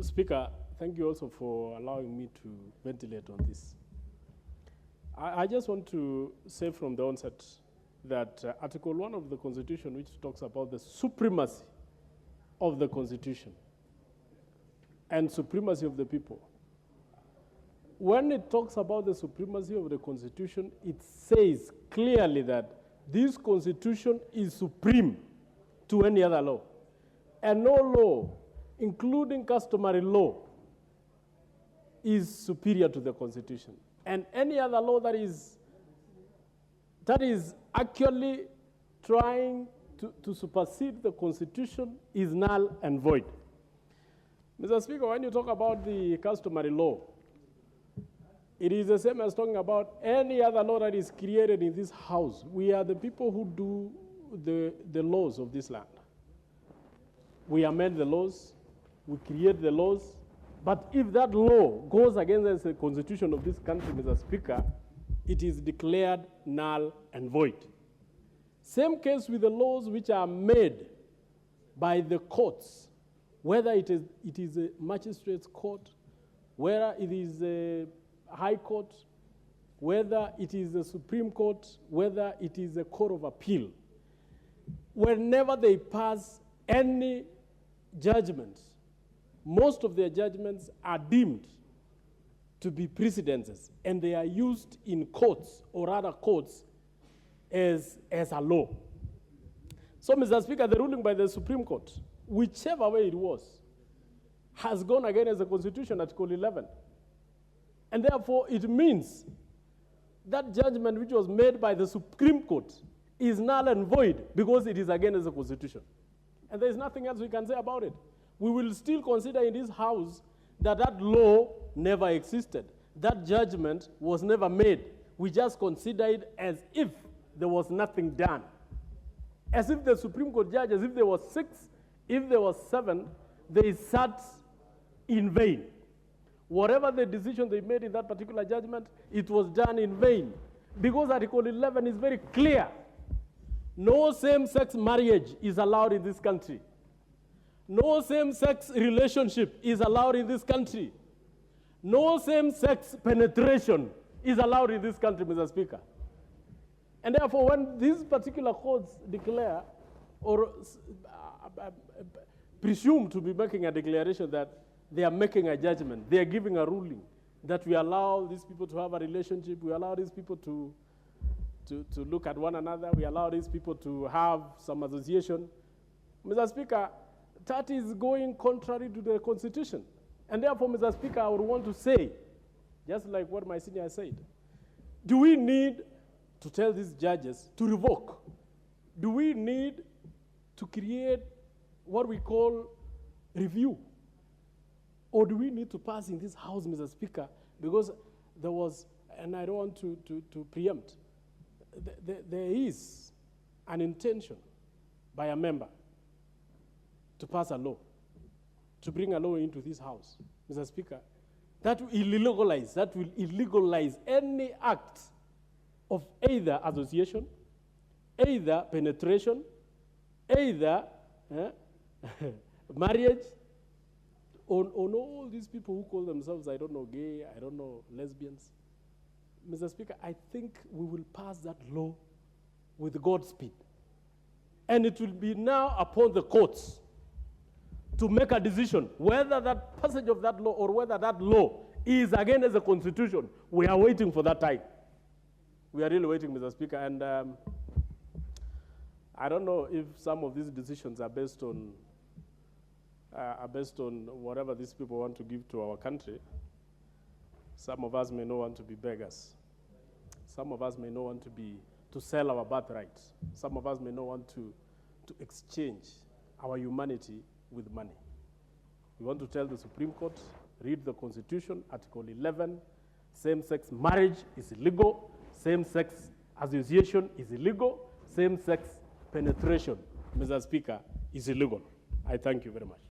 Speaker, thank you also for allowing me to ventilate on this. I just want to say from the onset that Article 1 of the Constitution, which talks about the supremacy of the Constitution and supremacy of the people, when it talks about the supremacy of the Constitution, it says clearly that this Constitution is supreme to any other law. And no law, including customary law, is superior to the Constitution. And any other law that is actually trying to supersede the Constitution is null and void. Mr. Speaker, when you talk about the customary law, it is the same as talking about any other law that is created in this house. We are the people who do the laws of this land. We amend the laws, we create the laws, but if that law goes against the Constitution of this country, Mr. Speaker, it is declared null and void. Same case with the laws which are made by the courts, whether it is a magistrate's court, whether it is a high court, whether it is the Supreme Court, whether it is a court of appeal. Whenever they pass any judgment, most of their judgments are deemed to be precedences, and they are used in courts or other courts as a law. So, Mr. Speaker, the ruling by the Supreme Court, whichever way it was, has gone against the Constitution, Article 11. And therefore, it means that judgment which was made by the Supreme Court is null and void because it is against the Constitution. And there is nothing else we can say about it. We will still consider in this House that that law never existed. That judgment was never made. We just consider it as if there was nothing done. As if the Supreme Court judges, if there was 6, if there was 7, they sat in vain. Whatever the decision they made in that particular judgment, it was done in vain. Because Article 11 is very clear. No same-sex marriage is allowed in this country. No same-sex relationship is allowed in this country. No same-sex penetration is allowed in this country, Mr. Speaker. And therefore, when these particular courts declare or presume to be making a declaration that they are making a judgment, they are giving a ruling that we allow these people to have a relationship, we allow these people to look at one another, we allow these people to have some association. Mr. Speaker, that is going contrary to the Constitution. And therefore, Mr. Speaker, I would want to say, just like what my senior said, do we need to tell these judges to revoke? Do we need to create what we call review? Or do we need to pass in this House, Mr. Speaker, because there was, and I don't want to preempt, there is an intention by a member to pass a law, to bring a law into this House, Mr. Speaker, that will illegalize any act of either association, either penetration, either marriage, on all these people who call themselves, I don't know, gay, I don't know, lesbians. Mr. Speaker, I think we will pass that law with Godspeed. And it will be now upon the courts to make a decision whether that passage of that law or whether that law is against the Constitution. We are waiting for that time. We are really waiting, Mr. Speaker. And I don't know if some of these decisions are based on whatever these people want to give to our country. Some of us may not want to be beggars. Some of us may not want to sell our birthright. Some of us may not want to exchange our humanity with money. We want to tell the Supreme Court, read the Constitution, Article 11, same-sex marriage is illegal, same-sex association is illegal, same-sex penetration, Mr. Speaker, is illegal. I thank you very much.